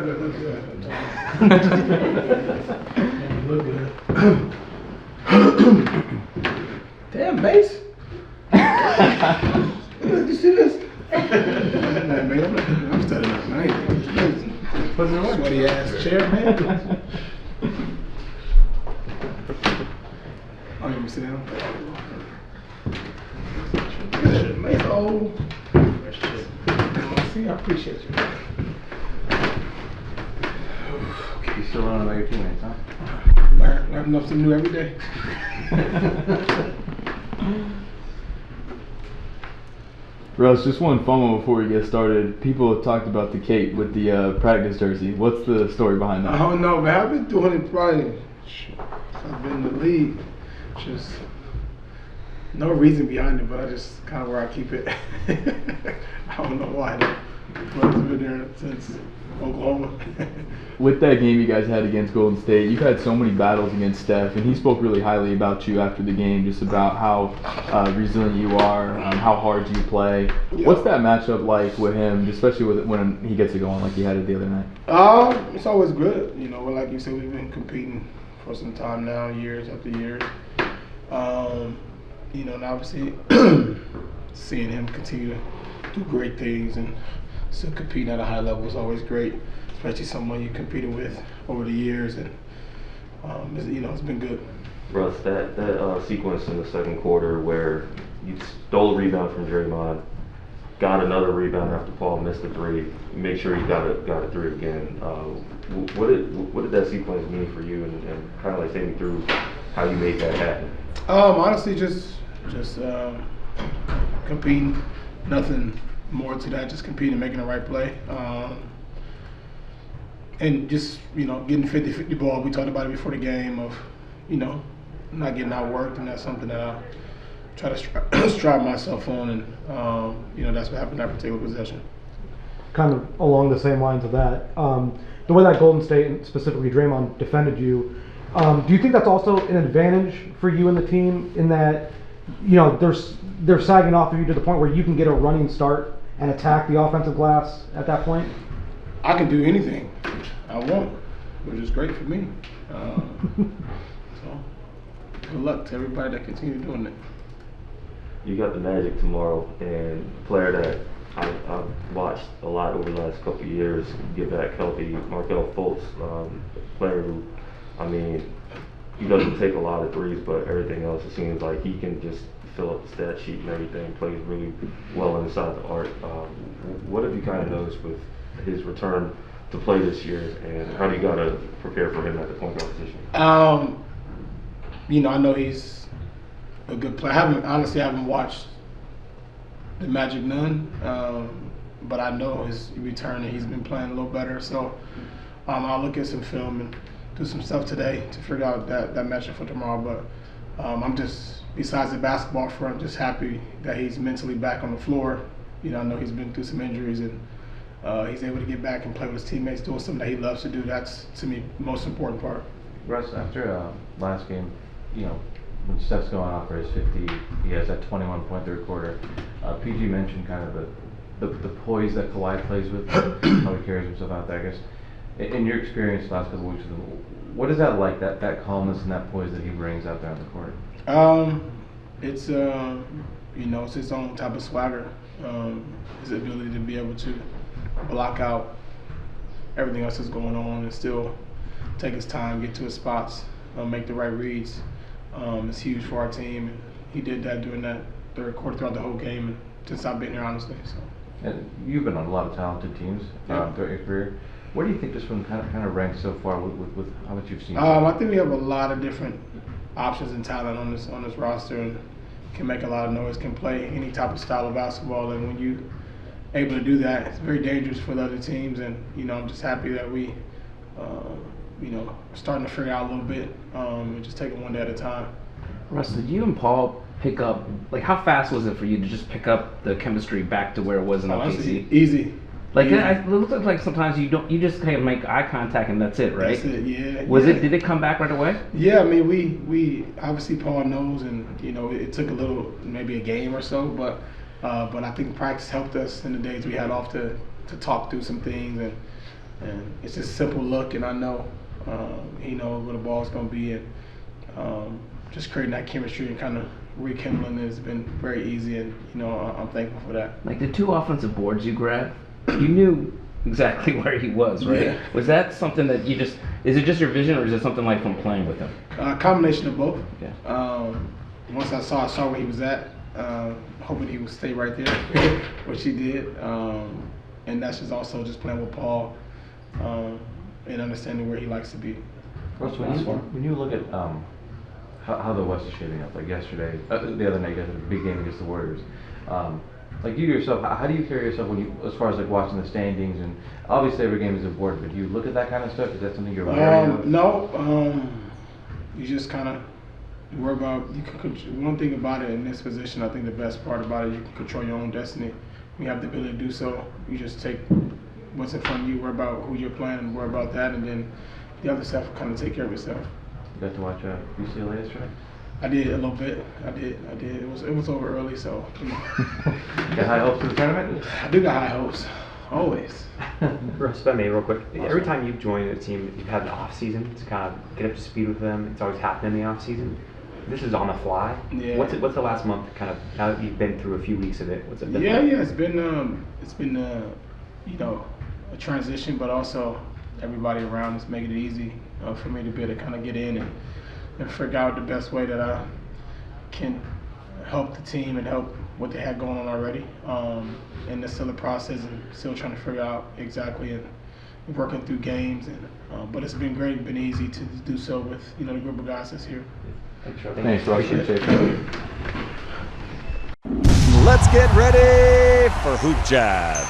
look good. Damn, Mace. You see this? I'm studying up, man. What's it like? Sweaty ass chair, man. Oh, you want me to sit down? Good, Mace. Oh. See, I appreciate you. You still running by your teammates, huh? Learning up something new every day. Russ, just one fun one before we get started. People have talked about the cape with the practice jersey. What's the story behind that? I don't know, man. I've been doing it probably since I've been in the league. Just no reason behind it, but I just kind of where I keep it. I don't know why though. But it's been there since Oklahoma. With that game you guys had against Golden State, you've had so many battles against Steph, and he spoke really highly about you after the game, just about how resilient you are, how hard you play. Yeah. What's that matchup like with him, especially when he gets it going like he had it the other night? It's always good. You know, like you said, we've been competing for some time now, years after years. You know, and obviously seeing him continue to do great things and still competing at a high level is always great, especially someone you competed with over the years, and you know, it's been good. Russ, that sequence in the second quarter where you stole a rebound from Draymond, got another rebound after Paul missed a three, make sure you got a three again. What did that sequence mean for you, and kind of like take me through how you made that happen? Honestly, just competing, nothing more to that, just competing, making the right play. And just, you know, getting 50-50 ball. We talked about it before the game of, you know, not getting outworked, and that's something that I try to strive myself on, and, you know, that's what happened in that particular possession. Kind of along the same lines of that, the way that Golden State, and specifically Draymond, defended you, do you think that's also an advantage for you and the team in that, you know, they're sagging off of you to the point where you can get a running start and attack the offensive glass at that point? I can do anything I want, which is great for me. So good luck to everybody that continue doing it. You got the Magic tomorrow, and a player that I've watched a lot over the last couple of years get back healthy, Markelle Fultz, player who, I mean, he doesn't take a lot of threes, but everything else, it seems like he can just fill up the stat sheet and everything, plays really well inside the arc. What have you kind of noticed with his return to play this year, and how do you got to prepare for him at the point guard position? You know, I know he's a good player. I haven't watched the Magic none, but I know his return and he's been playing a little better. So I'll look at some film and do some stuff today to figure out that matchup for tomorrow. But I'm just, besides the basketball front, just happy that he's mentally back on the floor. You know, I know he's been through some injuries, and he's able to get back and play with his teammates, doing something that he loves to do. That's, to me, the most important part. Russ, after last game, you know, when Steph's going off for his 50, he has that 21-point third quarter. PG mentioned kind of the poise that Kawhi plays with, how he carries himself out there. I guess, in your experience the last couple of weeks with him, what is that like, that calmness and that poise that he brings out there on the court? It's you know, it's his own type of swagger. His ability to be able to block out everything else that's going on and still take his time, get to his spots, make the right reads. It's huge for our team. And he did that during that third quarter throughout the whole game, and since I've been here, honestly. So. And you've been on a lot of talented teams throughout your career. What do you think, just from kind of ranked so far with how much you've seen? I think we have a lot of different options and talent on this roster, and can make a lot of noise, can play any type of style of basketball. And when you able to do that, it's very dangerous for the other teams. And you know, I'm just happy that we, you know, are starting to figure out a little bit, and just taking one day at a time. Russ, did you and Paul pick up, like, how fast was it for you to just pick up the chemistry back to where it was in OKC? Easy. Like, it looks like sometimes you just kind of make eye contact and that's it, right? That's it, yeah. Did it come back right away? Yeah, I mean, we obviously Paul knows, and you know, it took a little, maybe a game or so, but I think practice helped us in the days we had off to talk through some things, and And it's just a simple look, and I know he knows where the ball's going to be, and just creating that chemistry and kind of rekindling it has been very easy, and I'm thankful for that. Like the 2 offensive boards you grabbed, you knew exactly where he was, right? Yeah. Was that something that you just, is it just your vision, or is it something like from playing with him? A combination of both. Yeah. Once I saw where he was at, hoping he would stay right there, which he did. And that's just also just playing with Paul and understanding where he likes to be. Russ, when you look at how the West is shaping up, like yesterday, the other night, you guys had a big game against the Warriors. Like you yourself, how do you carry yourself when you, as far as like watching the standings, and obviously every game is important, but do you look at that kind of stuff? Is that something you're wary of? No, you just kind of worry about, one thing about it in this position, I think the best part about it, you can control your own destiny. You have the ability to do so. You just take what's in front of you, worry about who you're playing, and worry about that, and then the other stuff will kind of take care of itself. You got to watch UCLA yesterday? I did a little bit. I did. It was over early, so. Got high hopes for the tournament? I do got high hopes, always. Russ, if I may, real quick. Every time you've joined a team, you've had an off season to kind of get up to speed with them. It's always happened in the off season. This is on the fly. Yeah. What's the last month kind of, now that you've been through a few weeks of it? What's it been Yeah, like? it's been a transition, but also everybody around is making it easy for me to be able to kind of get in and figure out the best way that I can help the team and help what they had going on already. And it's still a process and still trying to figure out exactly and working through games. And but it's been great, been easy to do so with the group of guys that's here. Thanks, Russ. Appreciate it. Let's get ready for Hoop Jab.